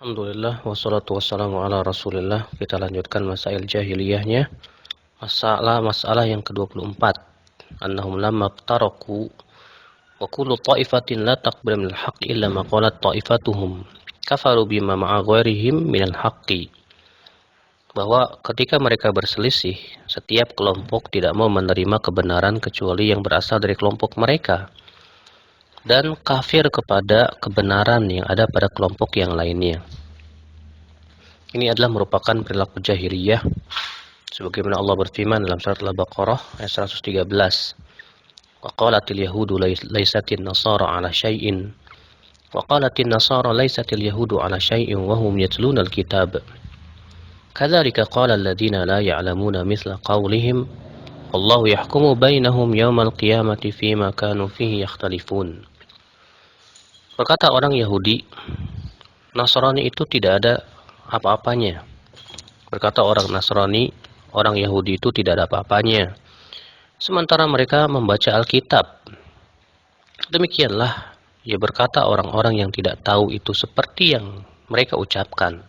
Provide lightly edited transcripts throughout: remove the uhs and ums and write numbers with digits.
Alhamdulillah wassalatu wassalamu ala Rasulillah. Kita lanjutkan masail jahiliyahnya. Masalah yang ke-24. Annahum lamma taraku wa kullu ta'ifatin la taqbal minal haqqi illa ma qalat ta'ifatuhum kafaru bima ma'a ghairihim minal haqqi. Bahwa ketika mereka berselisih, setiap kelompok tidak mau menerima kebenaran kecuali yang berasal dari kelompok mereka, dan kafir kepada kebenaran yang ada pada kelompok yang lainnya. Ini adalah merupakan perilaku jahiliyah sebagaimana Allah berfirman dalam surat Al-Baqarah ayat 113. Wa qalatil yahudu laisatin nasara 'ala syai'in wa qalatin nasara laisatil yahudu 'ala syai'in wa hum yatluna al-kitab. Kadzalika qala alladziina la ya'lamuuna mithla qaulihim wallahu yahkumu bainahum yaumal qiyamati fima kanu fihi yakhtalifun. Berkata orang Yahudi, Nasrani itu tidak ada apa-apanya. Berkata orang Nasrani, orang Yahudi itu tidak ada apa-apanya, sementara mereka membaca Alkitab. Demikianlah ia berkata orang-orang yang tidak tahu itu seperti yang mereka ucapkan.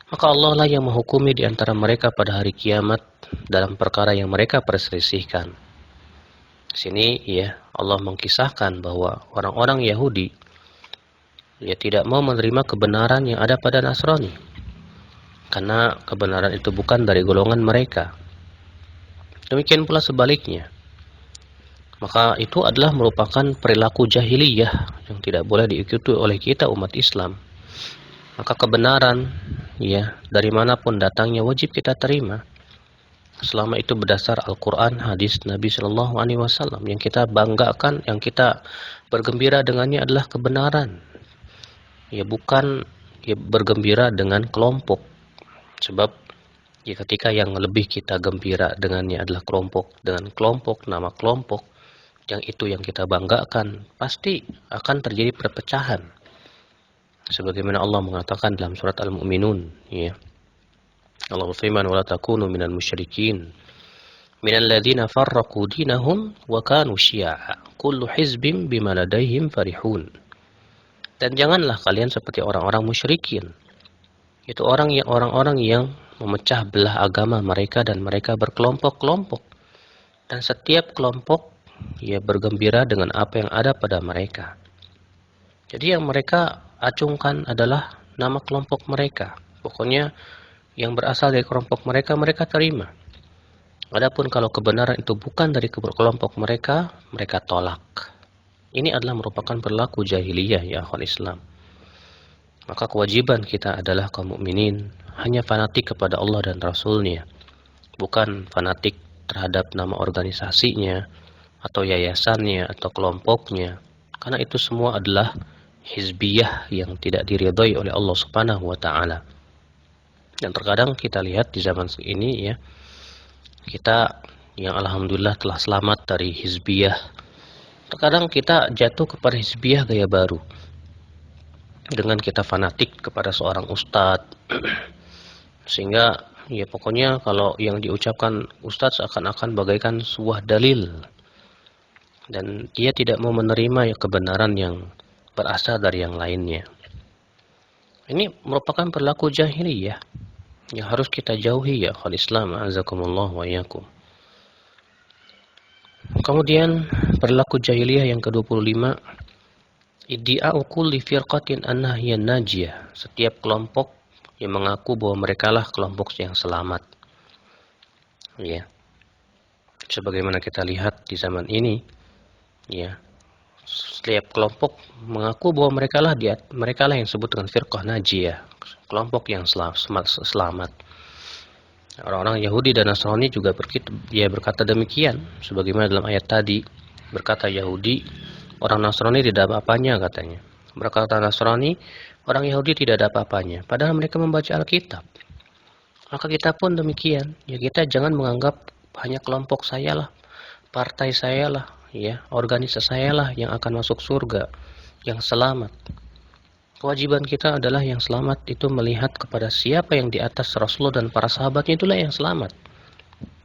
Maka Allah lah yang menghukumi di antara mereka pada hari kiamat dalam perkara yang mereka perselisihkan. Di sini ya Allah mengkisahkan bahwa orang-orang Yahudi tidak mau menerima kebenaran yang ada pada Nasrani, karena kebenaran itu bukan dari golongan mereka. Demikian pula sebaliknya. Maka itu adalah merupakan perilaku jahiliyah yang tidak boleh diikuti oleh kita umat Islam. Maka kebenaran dari manapun datangnya wajib kita terima, selama itu berdasar Al-Quran, hadis Nabi Shallallahu Alaihi Wasallam. Yang kita banggakan, yang kita bergembira dengannya adalah kebenaran. Bukan bergembira dengan kelompok. Sebab ketika yang lebih kita gembira dengannya adalah kelompok, dengan kelompok, nama kelompok, yang itu yang kita banggakan, pasti akan terjadi perpecahan. Sebagaimana Allah mengatakan dalam surat Al-Mu'minun, Allah berfirman, "Wa la takunu minal musyrikin minal ladzina farraqu dinahum wa kanu syi'a kullu hizbin bima ladaihim farihun." Dan janganlah kalian seperti orang-orang musyrikin. Itu orang-orang yang memecah belah agama mereka dan mereka berkelompok-kelompok. Dan setiap kelompok bergembira dengan apa yang ada pada mereka. Jadi yang mereka acungkan adalah nama kelompok mereka. Pokoknya yang berasal dari kelompok mereka, mereka terima. Adapun kalau kebenaran itu bukan dari kelompok mereka, mereka tolak. Ini adalah merupakan perilaku jahiliyah ya akhwal Islam. Maka kewajiban kita adalah kaum mukminin hanya fanatik kepada Allah dan Rasul-Nya, bukan fanatik terhadap nama organisasinya atau yayasannya atau kelompoknya, karena itu semua adalah hizbiyah yang tidak diridhai oleh Allah Subhanahu wa taala. Dan terkadang kita lihat di zaman ini kita yang alhamdulillah telah selamat dari hizbiyah, terkadang kita jatuh kepada hizbiyah gaya baru. Dengan kita fanatik kepada seorang ustadz, sehingga pokoknya kalau yang diucapkan ustadz seakan-akan bagaikan sebuah dalil, dan dia tidak mau menerima kebenaran yang berasal dari yang lainnya. Ini merupakan perilaku jahiliyah yang harus kita jauhi ya akhwal Islam, azakumullah wa iyyakum. Kemudian perilaku jahiliyah yang ke-25, iddi'a'u kulli firqatin annaha hiya najiyah. Setiap kelompok yang mengaku bahwa merekalah kelompok yang selamat. Sebagaimana kita lihat di zaman ini, setiap kelompok mengaku bahwa merekalah yang disebut dengan firqah najiyah, kelompok yang selamat. Orang-orang Yahudi dan Nasrani juga berkata demikian, sebagaimana dalam ayat tadi berkata Yahudi, orang Nasrani tidak ada apa-apanya katanya. Berkata Nasrani, orang Yahudi tidak ada apa-apanya, padahal mereka membaca Alkitab. Maka kita pun demikian, kita jangan menganggap hanya kelompok saya lah, partai saya lah, organisasi saya lah yang akan masuk surga, yang selamat. Kewajiban kita adalah yang selamat itu melihat kepada siapa yang di atas Rasulullah dan para sahabatnya, itulah yang selamat.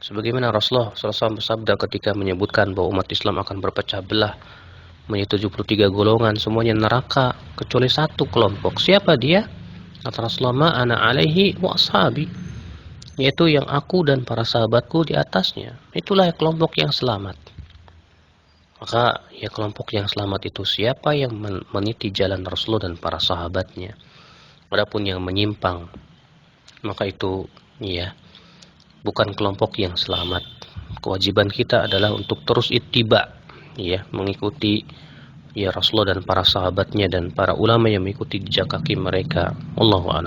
Sebagaimana Rasulullah SAW bersabda ketika menyebutkan bahwa umat Islam akan berpecah belah menjadi 73 golongan, semuanya neraka kecuali satu kelompok. Siapa dia? Kata Rasulullah, "Ma ana alaihi wa ashabi," yaitu yang aku dan para sahabatku di atasnya. Itulah kelompok yang selamat. Maka ya kelompok yang selamat itu siapa yang meniti jalan Rasulullah dan para sahabatnya. Adapun yang menyimpang, maka itu ya bukan kelompok yang selamat. Kewajiban kita adalah untuk terus ittiba, ya, mengikuti ya Rasulullah dan para sahabatnya dan para ulama yang mengikuti jejak kaki mereka. Wallahu a'lam.